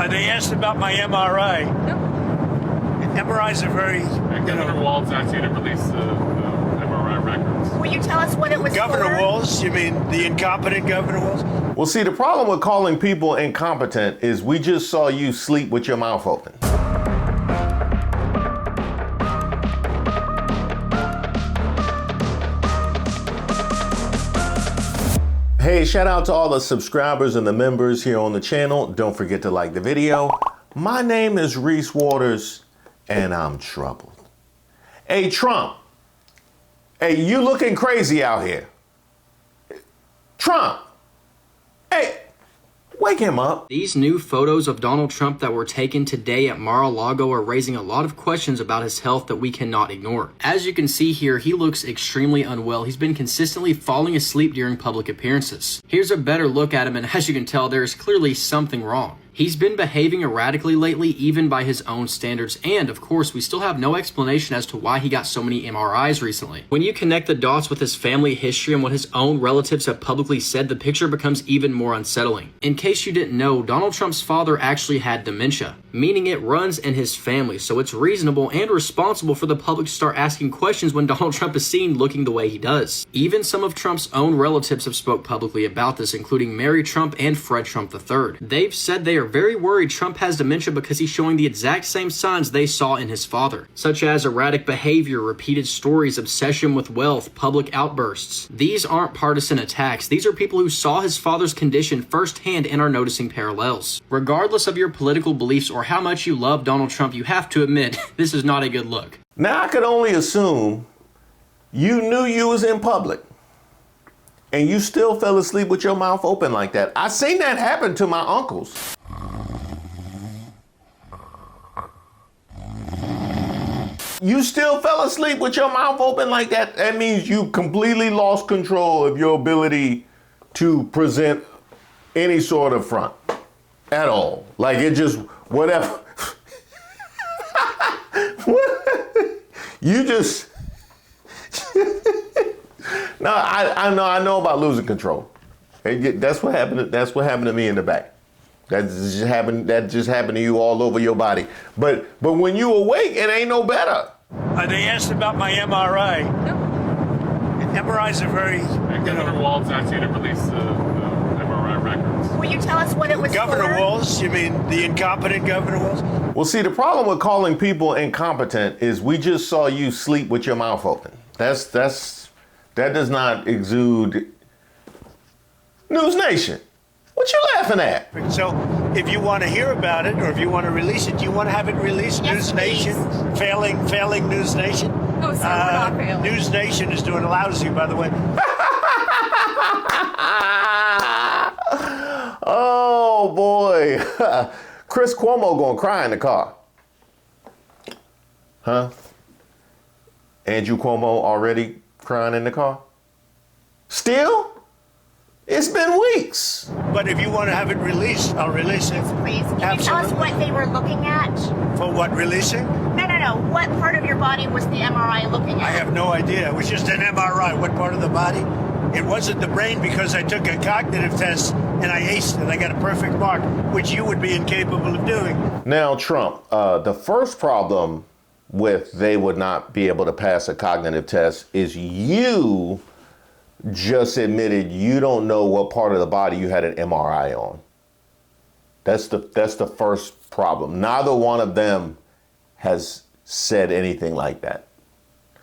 They asked about my MRI. MRIs are very, Governor Walz asked you to release the MRI records. Will you tell us what it was Governor for? Walz, you mean the incompetent Governor Walz? Well, see, the problem with calling people incompetent is we just saw you sleep with your mouth open. Hey, shout out to all the subscribers and the members here on the channel. Don't forget to like the video. My name is Reese Waters, and I'm troubled. Hey, Trump. Hey, you looking crazy out here. Trump. Hey, wake him up. These new photos of Donald Trump that were taken today at Mar-a-Lago are raising a lot of questions about his health that we cannot ignore. As you can see here, he looks extremely unwell. He's been consistently falling asleep during public appearances. Here's a better look at him, and as you can tell, there is clearly something wrong. He's been behaving erratically lately, even by his own standards, and of course, we still have no explanation as to why he got so many MRIs recently. When you connect the dots with his family history and what his own relatives have publicly said, the picture becomes even more unsettling. In case you didn't know, Donald Trump's father actually had dementia, meaning it runs in his family, so it's reasonable and responsible for the public to start asking questions when Donald Trump is seen looking the way he does. Even some of Trump's own relatives have spoke publicly about this, including Mary Trump and Fred Trump III. They've said they are very worried Trump has dementia because he's showing the exact same signs they saw in his father, such as erratic behavior, repeated stories, obsession with wealth, public outbursts. These aren't partisan attacks. These are people who saw his father's condition firsthand and are noticing parallels. Regardless of your political beliefs or how much you love Donald Trump, you have to admit this is not a good look. Now, I could only assume you knew you was in public and you still fell asleep with your mouth open like that. I seen that happen to my uncles. You still fell asleep with your mouth open like that? That means you completely lost control of your ability to present any sort of front at all. Like it just, whatever. You just, no, I know about losing control. That's what happened. That's what happened to me in the back. That just happened to you all over your body. But when you awake, it ain't no better. They asked about my MRI. MRIs are very, Governor Walz asked you to release the MRI records. Will you tell us what it was Governor for? Walz, you mean the incompetent Governor Walz? Well, see, the problem with calling people incompetent is we just saw you sleep with your mouth open. That does not exude News Nation. What you laughing at? So if you want to hear about it or if you want to release it, do you want to have it released? Yes, News Nation? Failing News Nation? Oh, sir, we're not failing. News Nation is doing lousy, by the way. Oh, boy. Chris Cuomo gonna cry in the car. Huh? Andrew Cuomo already crying in the car? Still? It's been weeks. But if you want to have it released, I'll release it. Please, can you tell us what they were looking at? For what, releasing? No. What part of your body was the MRI looking at? I have no idea. It was just an MRI. What part of the body? It wasn't the brain because I took a cognitive test and I aced it. I got a perfect mark, which you would be incapable of doing. Now, Trump, the first problem with they would not be able to pass a cognitive test is you just admitted you don't know what part of the body you had an MRI on. That's the first problem. Neither one of them has said anything like that.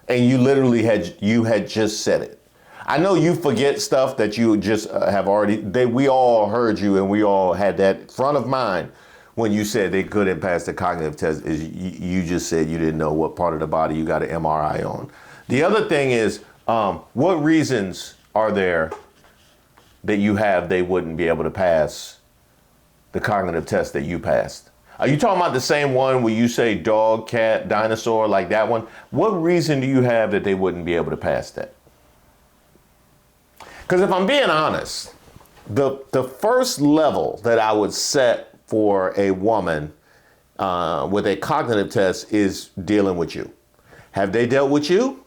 And you literally had just said it. I know you forget stuff that you just have already, we all heard you and we all had that front of mind when you said they couldn't pass the cognitive test. Is you just said you didn't know what part of the body you got an MRI on. The other thing is, what reasons are there that you have they wouldn't be able to pass the cognitive test that you passed? Are you talking about the same one where you say dog, cat, dinosaur, like that one? What reason do you have that they wouldn't be able to pass that? Because if I'm being honest, the first level that I would set for a woman with a cognitive test is dealing with you. Have they dealt with you?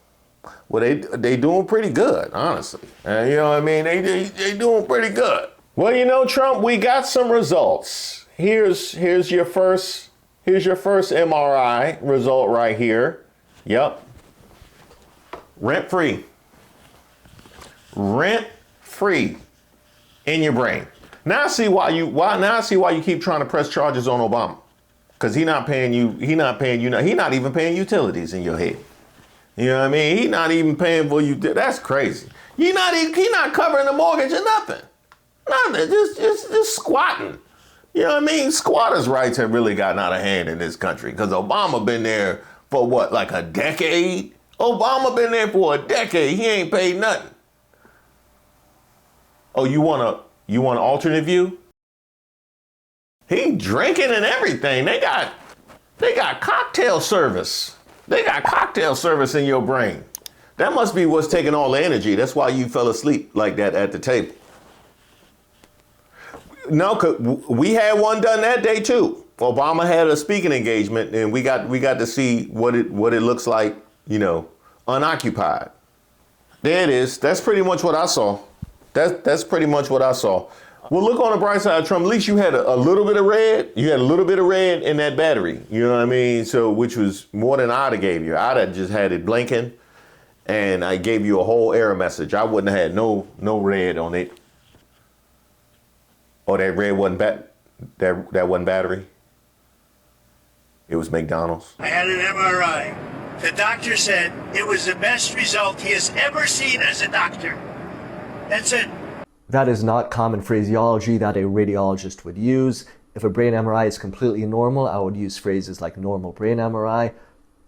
Well, they doing pretty good, honestly. You know what I mean? They doing pretty good. Well, you know, Trump, we got some results. here's your first MRI result right here. Yep. Rent free in your brain. Now I see why you keep trying to press charges on Obama. Because he not even paying utilities in your head. You know what I mean? He not even paying for you. That's crazy. He not covering the mortgage or nothing. Nothing. Just squatting. You know what I mean? Squatters' rights have really gotten out of hand in this country. Because Obama been there for what, like a decade? Obama been there for a decade. He ain't paid nothing. Oh, you want an alternate view? He drinking and everything. They got cocktail service. They got cocktail service in your brain. That must be what's taking all the energy. That's why you fell asleep like that at the table. No, 'cause we had one done that day too. Obama had a speaking engagement, and we got to see what it looks like, unoccupied. There it is. That's pretty much what I saw. That's pretty much what I saw. Well, look on the bright side, Trump. At least you had a little bit of red. You had a little bit of red in that battery. You know what I mean? So, which was more than I'd have gave you. I'd have just had it blinking, and I gave you a whole error message. I wouldn't have had no red on it. Or that red wasn't that wasn't battery. It was McDonald's. I had an MRI. The doctor said it was the best result he has ever seen as a doctor. That's it. That is not common phraseology that a radiologist would use. If a brain MRI is completely normal, I would use phrases like normal brain MRI,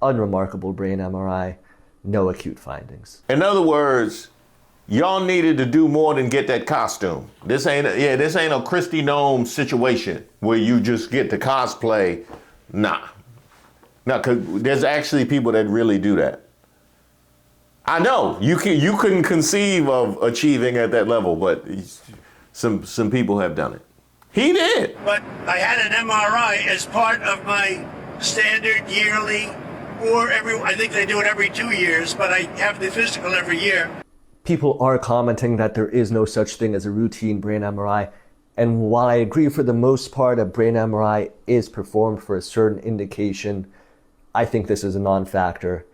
unremarkable brain MRI, no acute findings. In other words, y'all needed to do more than get that costume. This ain't a Kristi Noem situation where you just get the cosplay. Nah, 'cause there's actually people that really do that. I know you couldn't conceive of achieving at that level, but some people have done it. He did. But I had an MRI as part of my standard yearly, I think they do it every 2 years, but I have the physical every year. People are commenting that there is no such thing as a routine brain MRI. And while I agree for the most part a brain MRI is performed for a certain indication, I think this is a non-factor.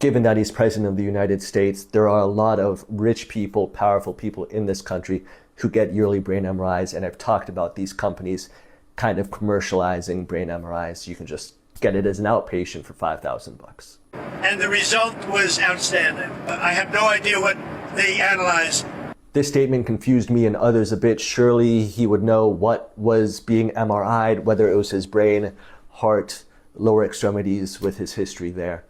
Given that he's president of the United States, there are a lot of rich people, powerful people in this country who get yearly brain MRIs, and I've talked about these companies kind of commercializing brain MRIs. You can just get it as an outpatient for $5,000. And the result was outstanding. I have no idea what they analyzed. This statement confused me and others a bit. Surely he would know what was being MRI'd, whether it was his brain, heart, lower extremities, with his history there.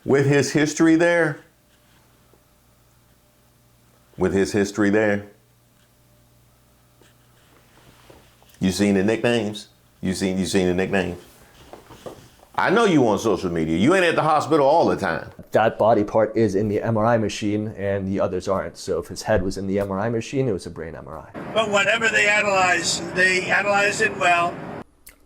With his history there? With his history there? You seen the nicknames? You seen the nicknames? I know you on social media. You ain't at the hospital all the time. That body part is in the MRI machine and the others aren't. So if his head was in the MRI machine, it was a brain MRI. But whatever they analyzed it well.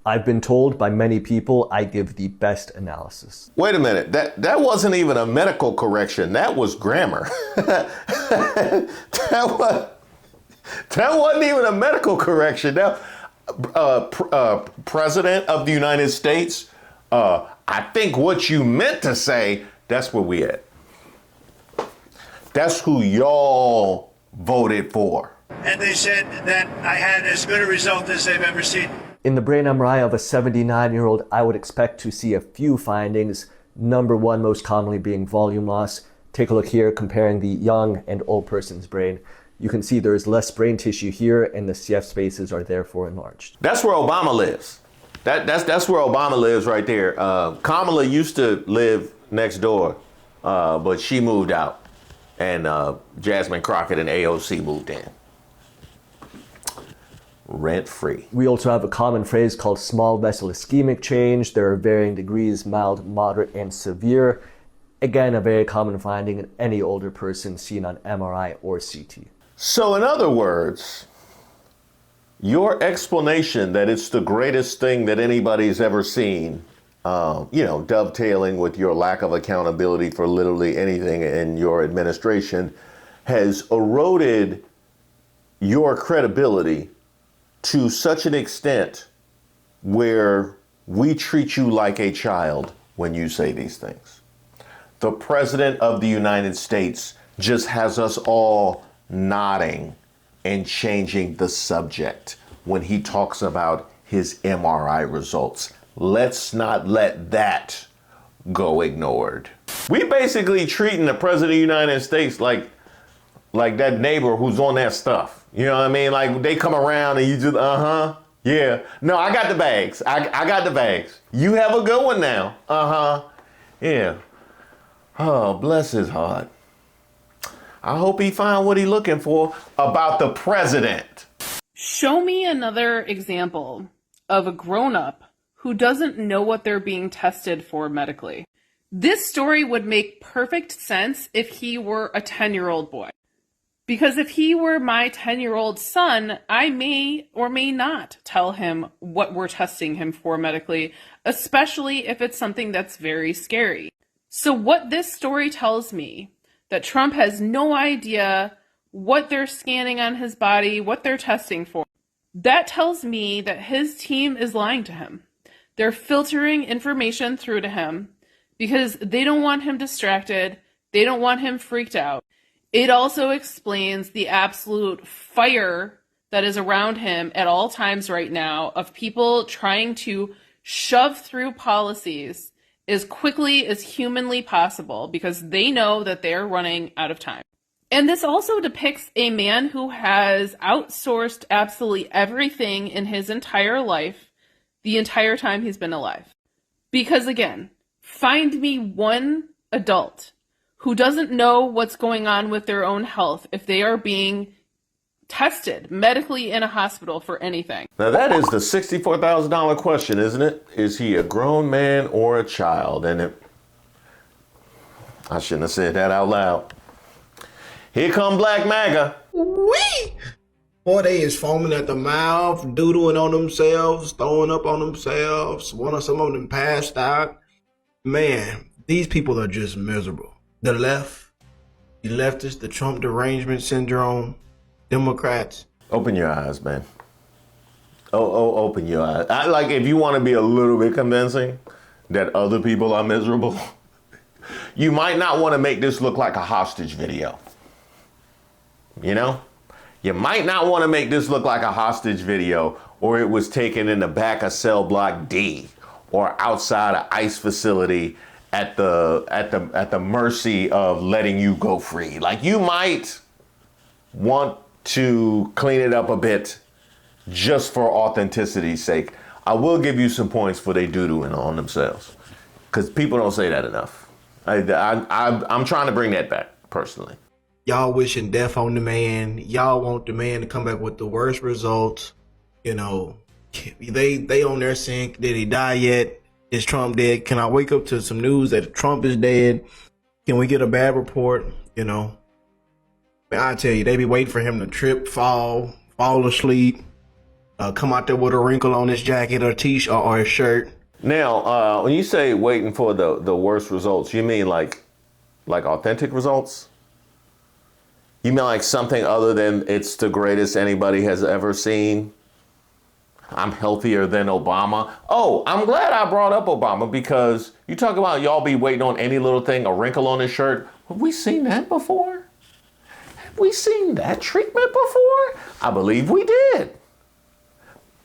I've been told by many people I give the best analysis. Wait a minute. That wasn't even a medical correction. That was grammar. that wasn't even a medical correction. That, President of the United States, I think what you meant to say, that's where we at. That's who y'all voted for. And they said that I had as good a result as they've ever seen. In the brain MRI of a 79-year-old, I would expect to see a few findings. Number one, most commonly being volume loss. Take a look here, comparing the young and old person's brain. You can see there is less brain tissue here, and the CF spaces are therefore enlarged. That's where Obama lives. That's where Obama lives right there. Kamala used to live next door, but she moved out, and Jasmine Crockett and AOC moved in. Rent-free. We also have a common phrase called small vessel ischemic change. There are varying degrees, mild, moderate, and severe. Again, a very common finding in any older person seen on MRI or CT. So in other words, your explanation that it's the greatest thing that anybody's ever seen, dovetailing with your lack of accountability for literally anything in your administration, has eroded your credibility to such an extent where we treat you like a child when you say these things. The President of the United States just has us all nodding and changing the subject when he talks about his MRI results. Let's not let that go ignored. We basically treating the President of the United States like that neighbor who's on that stuff. You know what I mean? Like they come around and you just, yeah. No, I got the bags. I got the bags. You have a good one now. Yeah. Oh, bless his heart. I hope he find what he looking for about the president. Show me another example of a grown-up who doesn't know what they're being tested for medically. This story would make perfect sense if he were a 10-year-old boy. Because if he were my 10-year-old son, I may or may not tell him what we're testing him for medically, especially if it's something that's very scary. So what this story tells me, that Trump has no idea what they're scanning on his body, what they're testing for, that tells me that his team is lying to him. They're filtering information through to him because they don't want him distracted. They don't want him freaked out. It also explains the absolute fire that is around him at all times right now of people trying to shove through policies as quickly as humanly possible because they know that they're running out of time. And this also depicts a man who has outsourced absolutely everything in his entire life, the entire time he's been alive. Because again, find me one adult who doesn't know what's going on with their own health if they are being tested medically in a hospital for anything. Now that is the $64,000 question, isn't it? Is he a grown man or a child? And I shouldn't have said that out loud. Here come Black MAGA. Wee! Boy, they is foaming at the mouth, doodling on themselves, throwing up on themselves. Some of them passed out. Man, these people are just miserable. The left, the leftists, the Trump derangement syndrome, Democrats. Open your eyes, man. Open your eyes. Like if you want to be a little bit convincing that other people are miserable, you might not want to make this look like a hostage video. You know? You might not want to make this look like a hostage video or it was taken in the back of cell block D or outside an ICE facility at the mercy of letting you go free. Like you might want to clean it up a bit just for authenticity's sake. I will give you some points for they doo-dooing on themselves because people don't say that enough. I'm trying to bring that back personally. Y'all wishing death on the man. Y'all want the man to come back with the worst results. You know, they on there saying, did he die yet? Is Trump dead? Can I wake up to some news that Trump is dead? Can we get a bad report? You know, I tell you, they be waiting for him to trip, fall asleep, come out there with a wrinkle on his jacket or t-shirt or his shirt. Now, when you say waiting for the worst results, you mean like authentic results? You mean like something other than it's the greatest anybody has ever seen? I'm healthier than Obama. Oh, I'm glad I brought up Obama because you talk about y'all be waiting on any little thing, a wrinkle on his shirt. Have we seen that before? Have we seen that treatment before? I believe we did.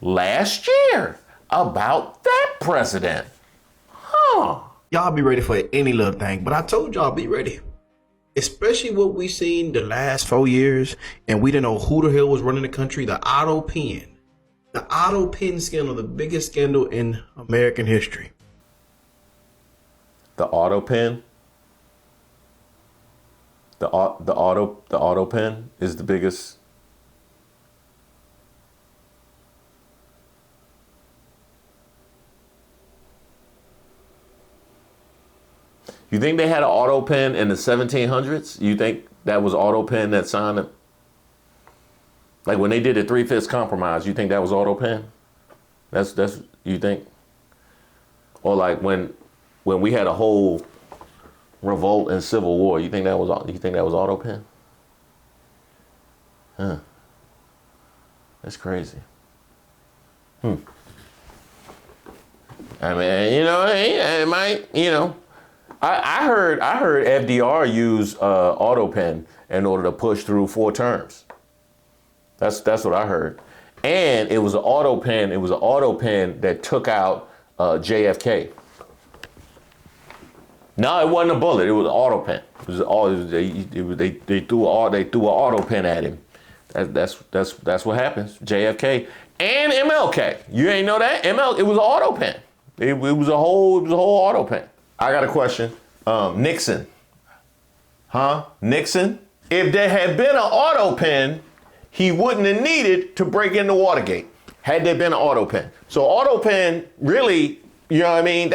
Last year, about that president. Huh. Y'all be ready for any little thing, but I told y'all be ready. Especially what we seen the last 4 years, and we didn't know who the hell was running the country, the autopen. The autopen scandal, the biggest scandal in American history. The autopen? The autopen is the biggest. You think they had an autopen in the 1700s? You think that was autopen that signed it? Like when they did the 3/5 compromise, you think that was autopen? That's you think? Or like when we had a whole revolt and civil war, you think that was autopen? That's crazy. I mean, you know, it might, you know. I heard FDR use autopen in order to push through 4 terms. That's what I heard. And it was an autopen. It was an autopen that took out JFK. No, it wasn't a bullet. It was an autopen. It was all they threw an autopen at him. That's what happens. JFK and MLK. You ain't know that? It was an autopen. It was a whole autopen. I got a question. Nixon. Nixon? If there had been an autopen, he wouldn't have needed to break into Watergate. Had there been an autopen. So autopen really, you know what I mean?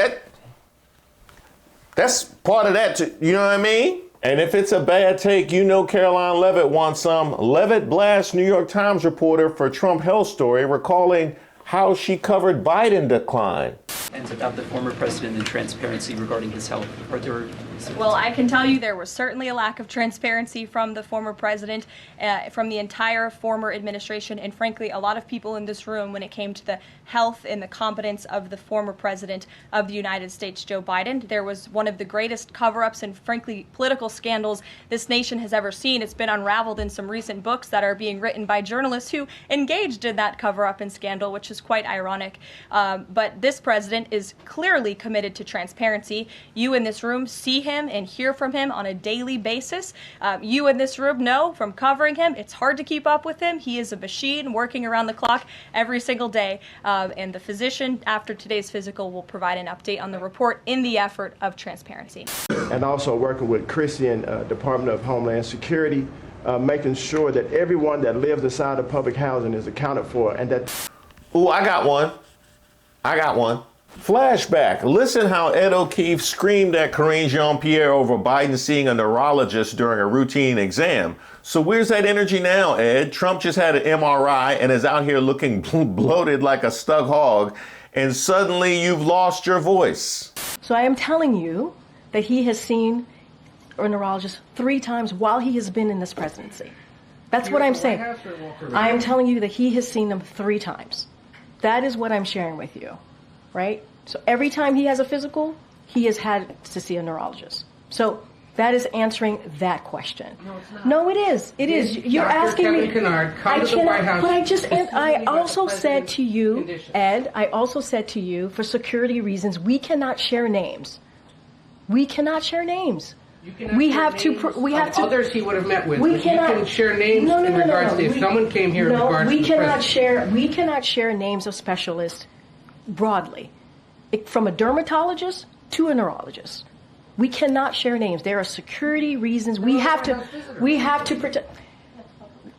That's part of that, you know what I mean? And if it's a bad take, you know Caroline Levitt wants some. Levitt blasts New York Times reporter for Trump health story, recalling how she covered Biden decline. And about the former president and transparency regarding his health. Are there... Well, I can tell you there was certainly a lack of transparency from the former president, from the entire former administration, and frankly, a lot of people in this room when it came to the health and the competence of the former president of the United States, Joe Biden. There was one of the greatest cover-ups and frankly political scandals this nation has ever seen. It's been unraveled in some recent books that are being written by journalists who engaged in that cover-up and scandal, which is quite ironic. But this president is clearly committed to transparency. You in this room see him and hear from him on a daily basis. You in this room know from covering him, it's hard to keep up with him. He is a machine working around the clock every single day. And the physician, after today's physical, will provide an update on the report in the effort of transparency. And also working with Kristi and Department of Homeland Security, making sure that everyone that lives inside of public housing is accounted for. And that. Ooh, I got one. Flashback. Listen how Ed O'Keefe screamed at Karine Jean-Pierre over Biden seeing a neurologist during a routine exam. So where's that energy now, Ed? Trump just had an MRI and is out here looking bloated like a stuck hog, and suddenly you've lost your voice. So I am telling you that he has seen a neurologist 3 times while he has been in this presidency. That's what I'm saying. I am telling you that he has seen them 3 times. That is what I'm sharing with you. Right? So every time he has a physical, he has had to see a neurologist. So that is answering that question. No, it's not. No, it is. It is. You're Dr. asking Kevin me. Kennard, come to the White House. But I also said to you, Ed, I also said to you, for security reasons, we cannot share names. We cannot share names. We have to. Others he would have met with. We cannot, you can share names in regards to if someone came here. No, in regards we to cannot share. We cannot share names of specialists broadly, from a dermatologist to a neurologist. We cannot share names. There are security reasons. We have to protect.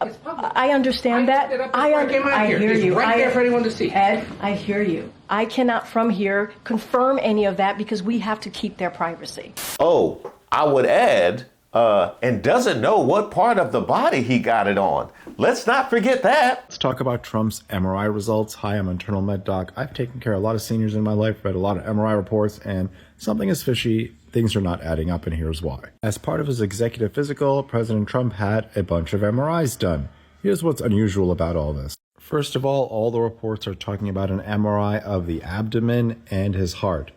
I understand that. I hear you. Right there for anyone to see. Ed, I hear you. I cannot from here confirm any of that because we have to keep their privacy. Oh, I would add, and doesn't know what part of the body he got it on. Let's not forget that. Let's talk about Trump's MRI results. Hi, I'm internal med doc. I've taken care of a lot of seniors in my life, read a lot of MRI reports, and something is fishy. Things are not adding up, and here's why. As part of his executive physical, President Trump had a bunch of MRIs done. Here's what's unusual about all this. First of all the reports are talking about an MRI of the abdomen and his heart.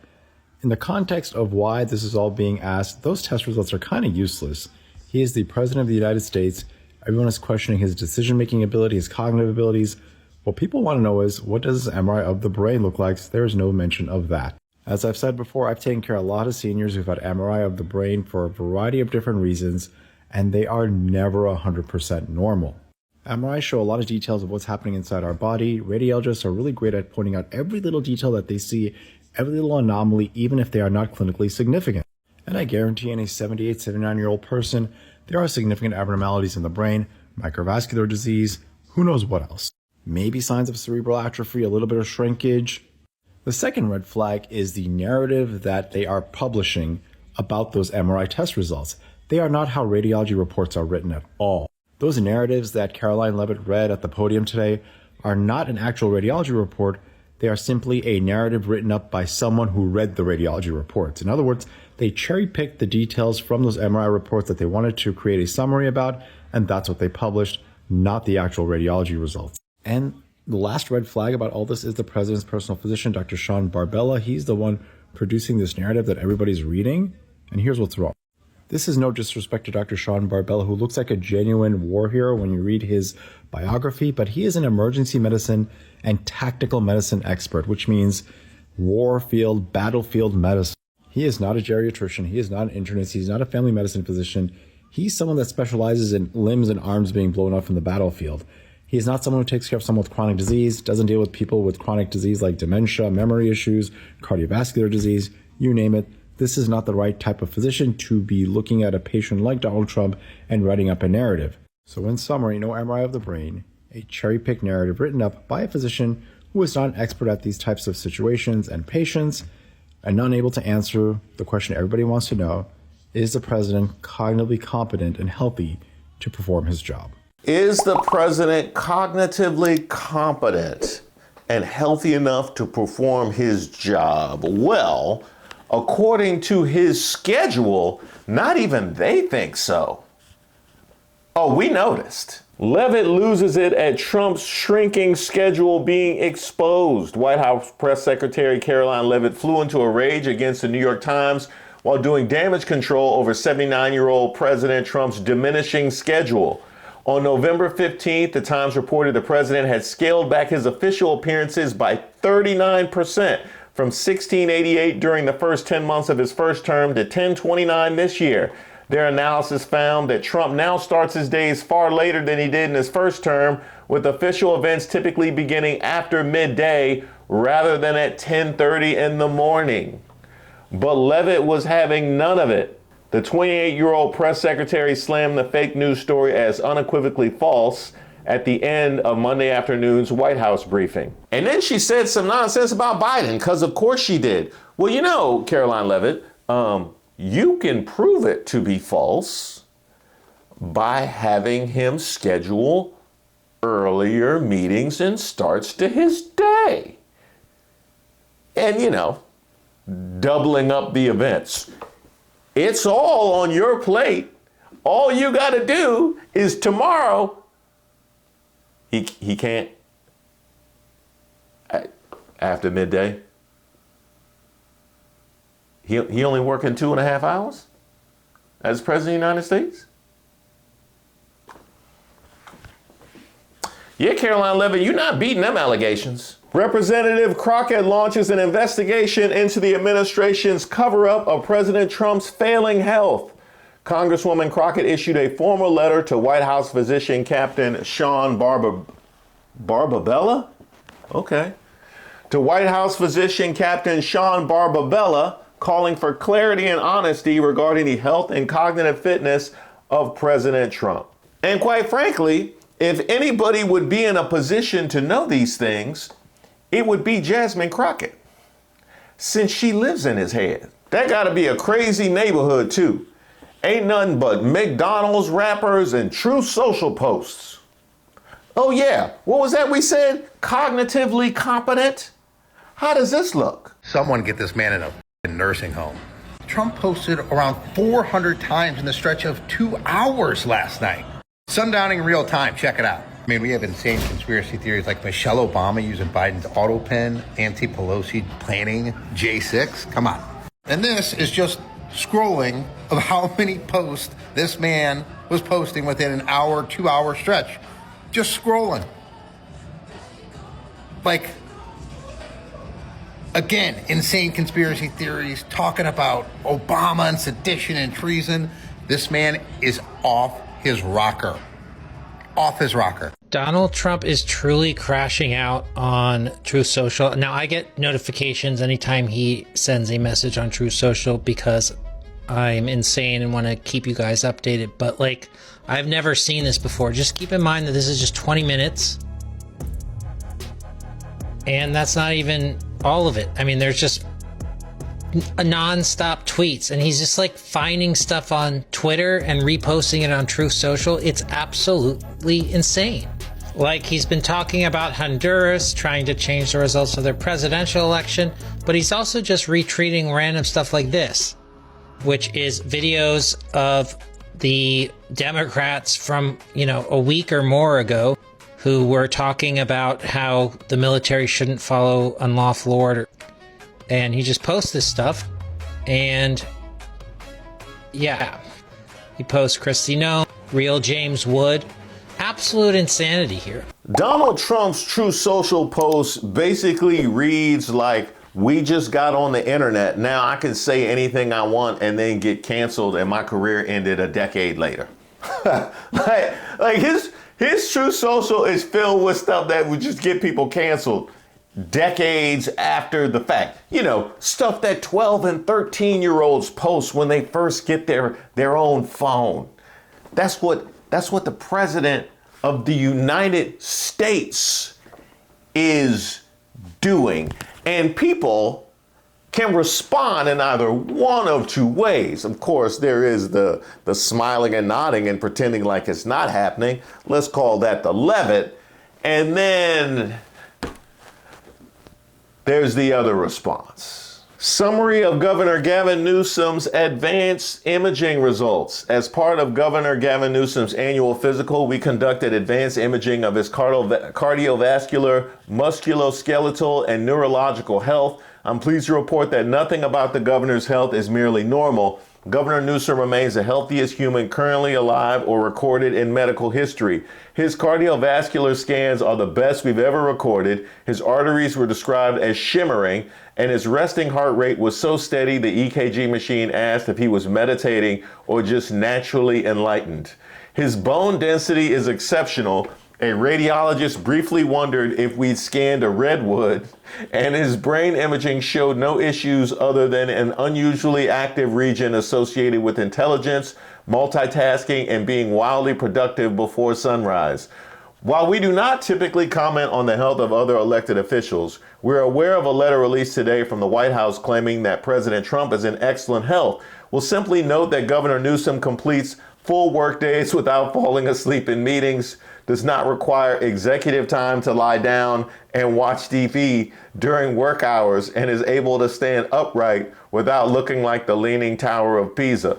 In the context of why this is all being asked, those test results are kind of useless. He is the President of the United States. Everyone is questioning his decision-making ability, his cognitive abilities. What people want to know is, what does this MRI of the brain look like? There is no mention of that. As I've said before, I've taken care of a lot of seniors who've had MRI of the brain for a variety of different reasons, and they are never 100% normal. MRIs show a lot of details of what's happening inside our body. Radiologists are really great at pointing out every little detail that they see, every little anomaly, even if they are not clinically significant. And I guarantee in a 78, 79-year-old person, there are significant abnormalities in the brain, microvascular disease, who knows what else. Maybe signs of cerebral atrophy, a little bit of shrinkage. The second red flag is the narrative that they are publishing about those MRI test results. They are not how radiology reports are written at all. Those narratives that Caroline Levitt read at the podium today are not an actual radiology report. They are simply a narrative written up by someone who read the radiology reports. In other words, they cherry-picked the details from those MRI reports that they wanted to create a summary about, and that's what they published. not the actual radiology results. And the last red flag about all this is the president's personal physician, Dr. Sean Barbella. He's the one producing this narrative that everybody's reading. And here's what's wrong. This is no disrespect to Dr. Sean Barbella, who looks like a genuine war hero when you read his biography, but he is an emergency medicine and tactical medicine expert, which means war field, battlefield medicine. He is not a geriatrician. He is not an internist. He's not a family medicine physician. He's someone that specializes in limbs and arms being blown up from the battlefield. He is not someone who takes care of someone with chronic disease, doesn't deal with people with chronic disease like dementia, memory issues, cardiovascular disease, you name it. This is not the right type of physician to be looking at a patient like Donald Trump and writing up a narrative. So in summary, no MRI of the brain, a cherry-picked narrative written up by a physician who is not an expert at these types of situations and patients, and unable to answer the question everybody wants to know, is the president cognitively competent and healthy to perform his job? Is the president cognitively competent and healthy enough to perform his job? Well, according to his schedule, not even they think so. Oh, we noticed. Levitt loses it at Trump's shrinking schedule being exposed. White House Press Secretary Caroline Levitt flew into a rage against the New York Times while doing damage control over 79-year-old President Trump's diminishing schedule. On November 15th, the Times reported the president had scaled back his official appearances by 39%. From 1688 during the first 10 months of his first term to 1029 this year. Their analysis found that Trump now starts his days far later than he did in his first term, with official events typically beginning after midday rather than at 10:30 in the morning. But Levitt was having none of it. The 28-year-old press secretary slammed the fake news story as unequivocally false at the end of Monday afternoon's White House briefing. And then she said some nonsense about Biden, because of course she did. Well, you know, Caroline Levitt, you can prove it to be false by having him schedule earlier meetings and starts to his day. And, you know, doubling up the events. It's all on your plate. All you got to do is tomorrow. He can't after midday. He only working 2.5 hours as president of the United States. Yeah, Caroline Levitt, you're not beating them allegations. Representative Crockett launches an investigation into the administration's cover-up of President Trump's failing health. Congresswoman Crockett issued a formal letter to White House physician Captain Sean Barbabella? Okay. To White House physician Captain Sean Barbabella, calling for clarity and honesty regarding the health and cognitive fitness of President Trump. And quite frankly, if anybody would be in a position to know these things, it would be Jasmine Crockett, since she lives in his head. That gotta be a crazy neighborhood too. Ain't nothing but McDonald's wrappers and Truth Social posts. Oh yeah, what was that we said? Cognitively competent? How does this look? Someone get this man in a nursing home. Trump posted around 400 times in the stretch of 2 hours last night. Sundowning real time, check it out. I mean, we have insane conspiracy theories like Michelle Obama using Biden's autopen, Nancy Pelosi planning J6. Come on. And this is just scrolling of how many posts this man was posting within an hour, 2 hour stretch. Just scrolling. Like, again, insane conspiracy theories, talking about Obama and sedition and treason. This man is off his rocker. Off his rocker. Donald Trump is truly crashing out on Truth Social. Now, I get notifications anytime he sends a message on Truth Social because I'm insane and want to keep you guys updated. But, like, I've never seen this before. Just keep in mind that this is just 20 minutes. And that's not even all of it. I mean, there's just a non-stop tweets, and he's just like finding stuff on Twitter and reposting it on Truth Social. It's absolutely insane. Like, he's been talking about Honduras trying to change the results of their presidential election, but he's also just retweeting random stuff like this, which is videos of the Democrats from, a week or more ago who were talking about how the military shouldn't follow unlawful order. And he just posts this stuff. And yeah, he posts Kristi Noem, real James Wood. Absolute insanity here. Donald Trump's True Social post basically reads like, we just got on the internet. Now I can say anything I want and then get canceled, and my career ended a decade later. like his True Social is filled with stuff that would just get people canceled decades after the fact. Stuff that 12 and 13-year-olds post when they first get their own phone. That's what the president of the United States is doing. And people can respond in either one of two ways. Of course, there is the smiling and nodding and pretending like it's not happening. Let's call that the Levitt. And then there's the other response. Summary of Governor Gavin Newsom's advanced imaging results. As part of Governor Gavin Newsom's annual physical, we conducted advanced imaging of his cardiovascular, musculoskeletal, and neurological health. I'm pleased to report that nothing about the governor's health is merely normal. Governor Newsom remains the healthiest human currently alive or recorded in medical history. His cardiovascular scans are the best we've ever recorded. His arteries were described as shimmering, and his resting heart rate was so steady the EKG machine asked if he was meditating or just naturally enlightened. His bone density is exceptional. A radiologist briefly wondered if we'd scanned a redwood, and his brain imaging showed no issues other than an unusually active region associated with intelligence, multitasking, and being wildly productive before sunrise. While we do not typically comment on the health of other elected officials, we're aware of a letter released today from the White House claiming that President Trump is in excellent health. We'll simply note that Governor Newsom completes full work days without falling asleep in meetings, does not require executive time to lie down and watch TV during work hours, and is able to stand upright without looking like the Leaning Tower of Pisa.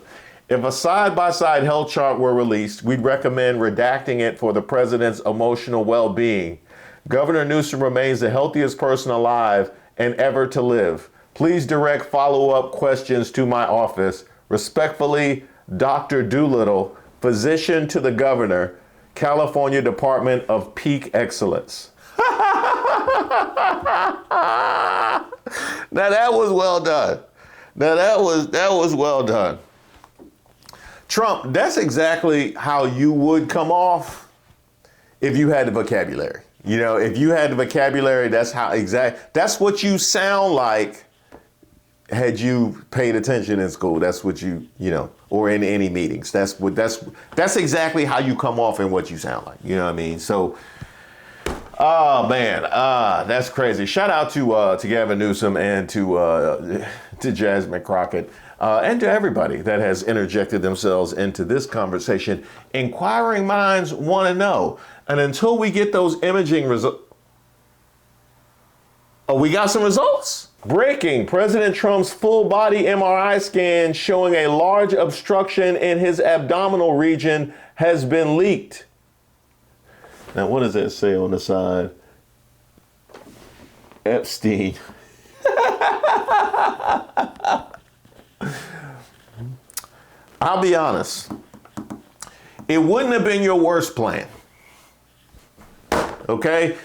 If a side-by-side health chart were released, we'd recommend redacting it for the president's emotional well-being. Governor Newsom remains the healthiest person alive and ever to live. Please direct follow-up questions to my office. Respectfully, Dr. Doolittle, physician to the governor, California Department of Peak Excellence. Now that was well done. Now that was well done. Trump, that's exactly how you would come off if you had the vocabulary. If you had the vocabulary, that's what you sound like had you paid attention in school. That's what or in any meetings. That's exactly how you come off and what you sound like. You know what I mean? So, oh man, that's crazy. Shout out to Gavin Newsom and to Jasmine Crockett and to everybody that has interjected themselves into this conversation. Inquiring minds want to know. And until we get those imaging results, we got some results. Breaking, President Trump's full body MRI scan showing a large obstruction in his abdominal region has been leaked. Now, what does that say on the side? Epstein. I'll be honest. It wouldn't have been your worst plan. Okay?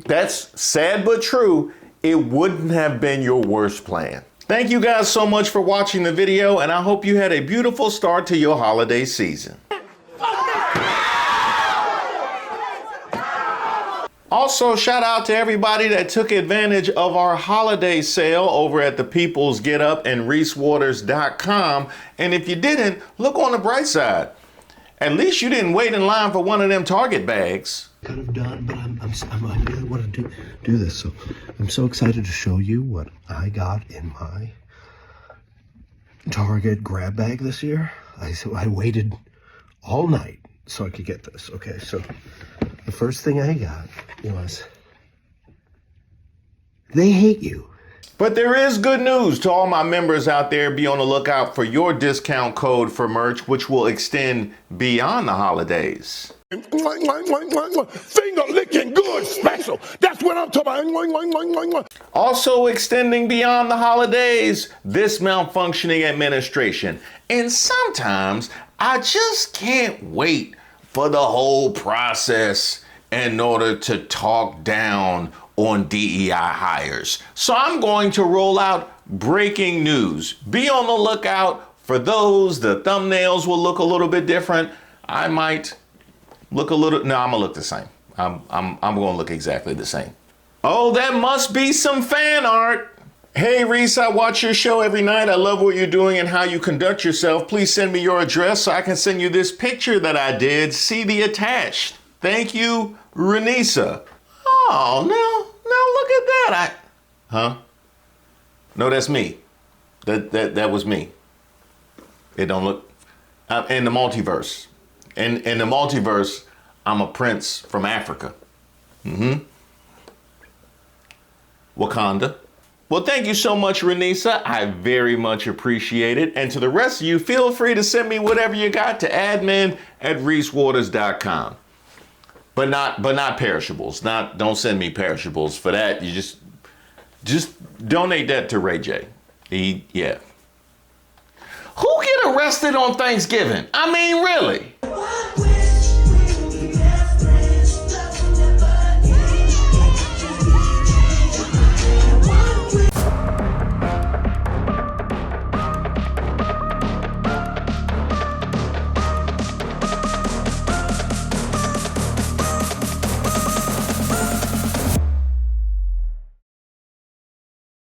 That's sad but true. It wouldn't have been your worst plan. Thank you guys so much for watching the video, and I hope you had a beautiful start to your holiday season. Also, shout out to everybody that took advantage of our holiday sale over at the People's Get Up and ReeseWaters.com. And if you didn't, look on the bright side. At least you didn't wait in line for one of them Target bags. Kind of done, but I really want to do this. So I'm so excited to show you what I got in my Target grab bag this year. I waited all night so I could get this. Okay, so the first thing I got was They Hate You. But there is good news to all my members out there. Be on the lookout for your discount code for merch, which will extend beyond the holidays. Finger licking good special. That's what I'm talking about. Also extending beyond the holidays, this malfunctioning administration. And sometimes I just can't wait for the whole process in order to talk down on DEI hires. So I'm going to roll out breaking news. Be on the lookout for those. The thumbnails will look a little bit different. I might look a little, no, I'm gonna look the same. I'm gonna look exactly the same. Oh, that must be some fan art. Hey Reese, I watch your show every night. I love what you're doing and how you conduct yourself. Please send me your address so I can send you this picture that I did. See the attached. Thank you, Renisa. Oh, now look at that. Huh? No, that's me. That was me. It don't look, in the multiverse. In the multiverse, I'm a prince from Africa. Wakanda. Well, thank you so much, Renisa. I very much appreciate it. And to the rest of you, feel free to send me whatever you got to admin@reesewaters.com. But not perishables. Don't send me perishables. For that, you just donate that to Ray J. Yeah. Who get arrested on Thanksgiving? I mean, really?